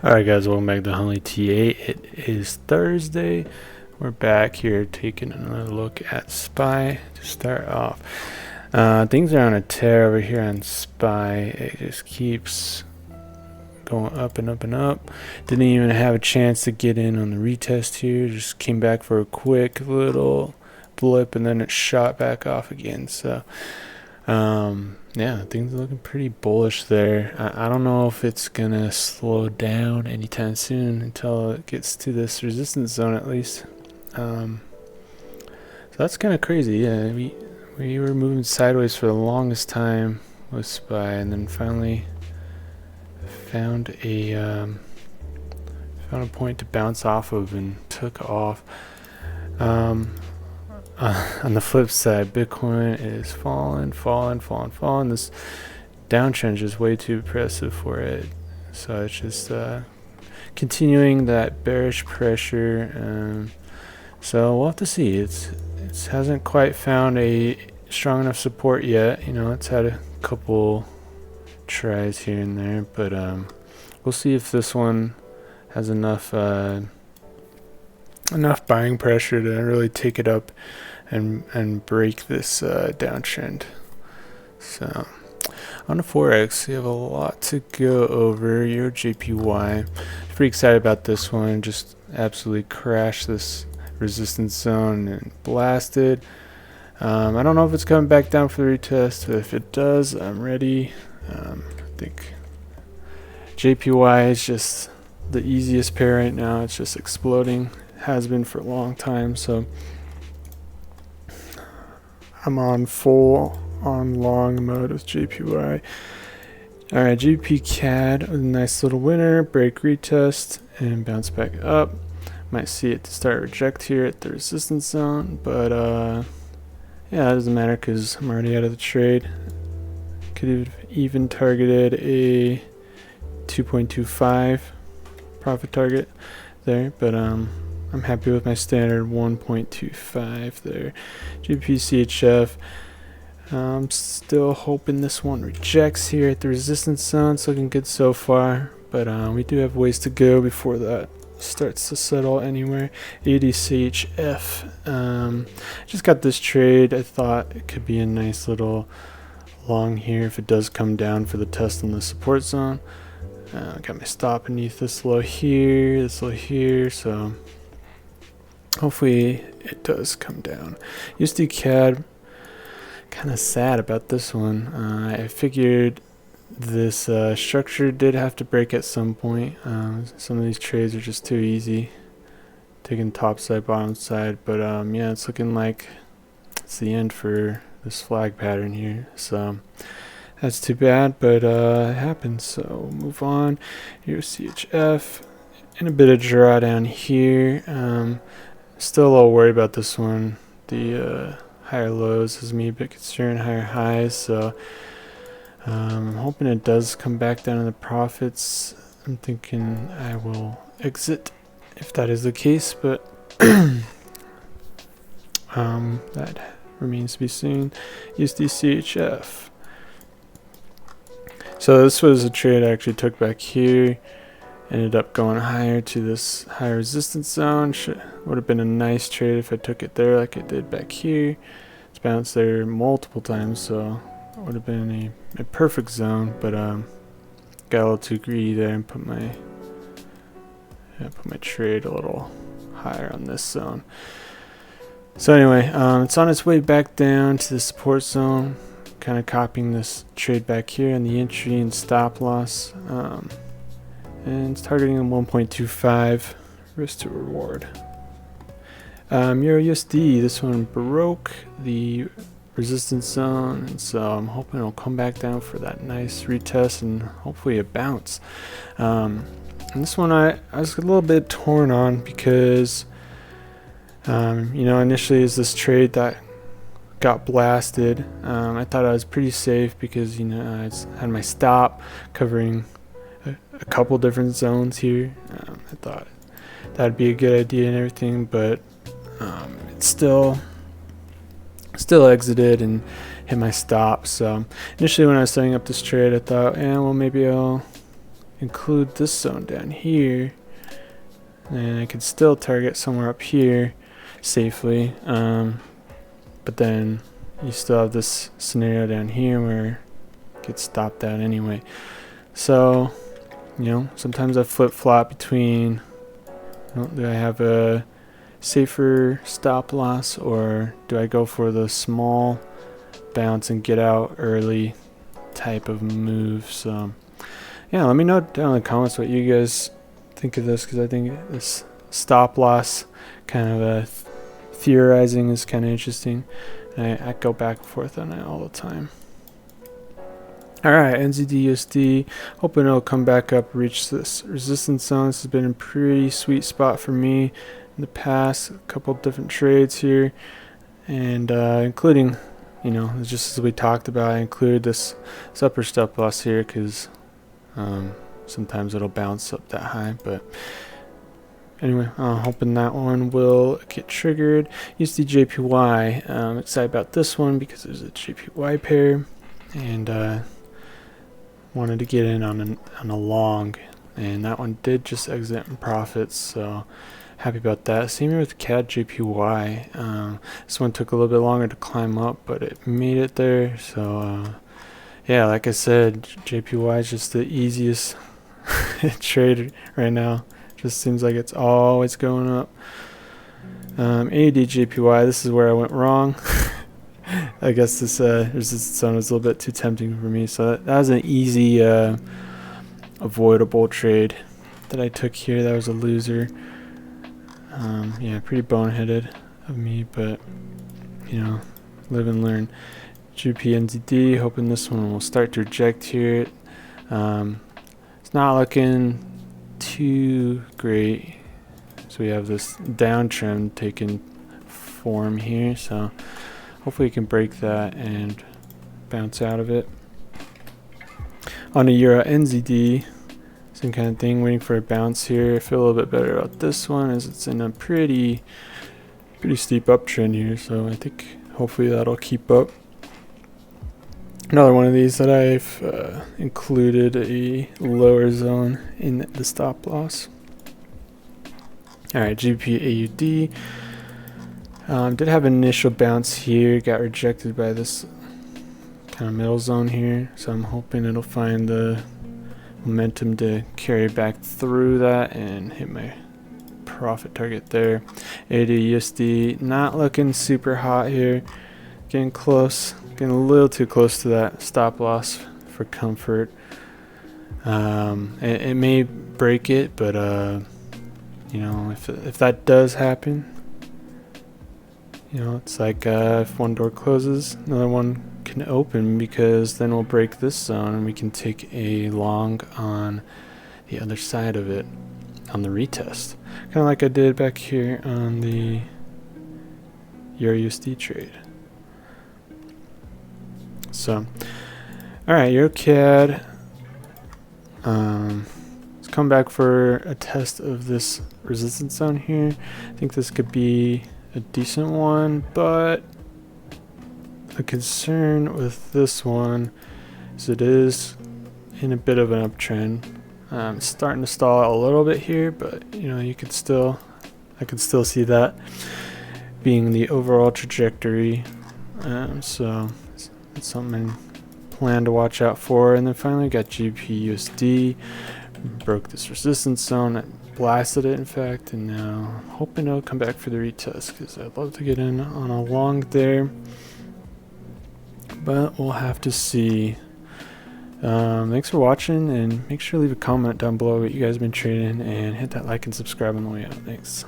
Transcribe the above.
Alright guys, welcome back to Hundley TA. It is Thursday. We're back here taking another look at SPY to start off. Things are on a tear over here on SPY. It just keeps going up and up and up. Didn't even have a chance to get in on the retest here. Just came back for a quick little blip and then it shot back off again. So yeah, things are looking pretty bullish there. I don't know if it's gonna slow down anytime soon until it gets to this resistance zone at least. So that's kind of crazy. Yeah, we were moving sideways for the longest time with SPY, and then finally found a point to bounce off of and took off. On the flip side, Bitcoin is falling. This downtrend is just way too aggressive for it. So it's just continuing that bearish pressure. So we'll have to see. It hasn't quite found a strong enough support yet. You know, it's had a couple tries here and there, but we'll see if this one has enough buying pressure to really take it up and break this downtrend. So on the Forex, we have a lot to go over. Euro JPY, pretty excited about this one. Just absolutely crashed this resistance zone and blasted. I don't know if it's coming back down for the retest, but if it does, I'm ready. I think JPY is just the easiest pair right now. It's just exploding, has been for a long time. So I'm on full on long mode with JPY. Alright, GBP CAD with a nice little winner, break retest and bounce back up. Might see it to start reject here at the resistance zone, but yeah, it doesn't matter because I'm already out of the trade. Could have even targeted a 2.25 profit target there, but I'm happy with my standard 1.25 there. GBP CHF, I'm still hoping this one rejects here at the resistance zone. It's looking good so far, but we do have ways to go before that starts to settle anywhere. ADCHF, just got this trade. I thought it could be a nice little long here if it does come down for the test on the support zone. Got my stop beneath this low here, so hopefully it does come down. USD CAD, kind of sad about this one. I figured this structure did have to break at some point. Some of these trades are just too easy, taking top side, bottom side, but yeah, it's looking like it's the end for this flag pattern here. So that's too bad, but it happens. So we'll move on. Here's CHF and a bit of drawdown here. Still a little worried about this one. The higher lows has me a bit concerned, higher highs. So I'm hoping it does come back down to the profits. I'm thinking I will exit if that is the case, but that remains to be seen. USD-CHF. So this was a trade I actually took back here. Ended up going higher to this high resistance zone. Would have been a nice trade if I took it there like it did back here. It's bounced there multiple times, so it would have been a perfect zone, but got a little too greedy there and put my trade a little higher on this zone. So anyway, it's on its way back down to the support zone, kind of copying this trade back here and the entry and stop loss, and it's targeting a 1.25 risk to reward. Euro USD, this one broke the resistance zone, and so I'm hoping it'll come back down for that nice retest and hopefully a bounce. And this one I was a little bit torn on because you know, initially is this trade that got blasted. I thought I was pretty safe because, you know, I had my stop covering a couple different zones here. I thought that'd be a good idea and everything, but it still exited and hit my stop. So initially when I was setting up this trade, I thought, yeah, well, maybe I'll include this zone down here, and I can still target somewhere up here safely, but then you still have this scenario down here where it gets stopped out anyway. So, you know, sometimes I flip-flop between, do I have a safer stop loss, or do I go for the small bounce and get out early type of move? So yeah, let me know down in the comments what you guys think of this, because I think this stop loss kind of theorizing is kind of interesting. I go back and forth on it all the time. Alright, NZD/USD, hoping it'll come back up, reach this resistance zone. This has been a pretty sweet spot for me in the past, a couple different trades here, and including, you know, just as we talked about, I included this upper stop loss here because sometimes it'll bounce up that high. But anyway, hoping that one will get triggered. USD/JPY, I'm excited about this one because there's a JPY pair, and wanted to get in on a long, and that one did just exit in profits, so happy about that. Same here with CAD/JPY. This one took a little bit longer to climb up, but it made it there. So yeah, like I said, JPY is just the easiest trade right now. Just seems like it's always going up. AUD/JPY, this is where I went wrong. I guess this resistance zone was a little bit too tempting for me, so that was an easy avoidable trade that I took here. That was a loser. Yeah, pretty boneheaded of me, but you know, live and learn. GBP/NZD, hoping this one will start to reject here. It's not looking too great, so we have this downtrend taking form here, so hopefully we can break that and bounce out of it. On a Euro/NZD, same kind of thing, waiting for a bounce here. I feel a little bit better about this one as it's in a pretty steep uptrend here, so I think hopefully that'll keep up. Another one of these that I've included a lower zone in the stop loss. Alright, GBP/AUD. Did have an initial bounce here, got rejected by this kind of middle zone here, so I'm hoping it'll find the momentum to carry back through that and hit my profit target there. AUD/USD, not looking super hot here, getting close, getting a little too close to that stop loss for comfort. It may break it, but you know, if that does happen, you know, it's like if one door closes, another one can open, because then we'll break this zone and we can take a long on the other side of it on the retest, kind of like I did back here on the EUR/USD trade. So, alright, EUR/CAD. Let's come back for a test of this resistance zone here. I think this could be a decent one, but the concern with this one is it is in a bit of an uptrend. It's starting to stall out a little bit here, but you know, I can still see that being the overall trajectory. So it's something I plan to watch out for. And then finally we got GBP/USD, broke this resistance zone, I blasted it in fact, and now hoping it'll come back for the retest, because I'd love to get in on a long there, but we'll have to see. Thanks for watching, and make sure to leave a comment down below what you guys have been trading, and hit that like and subscribe on the way out. Thanks.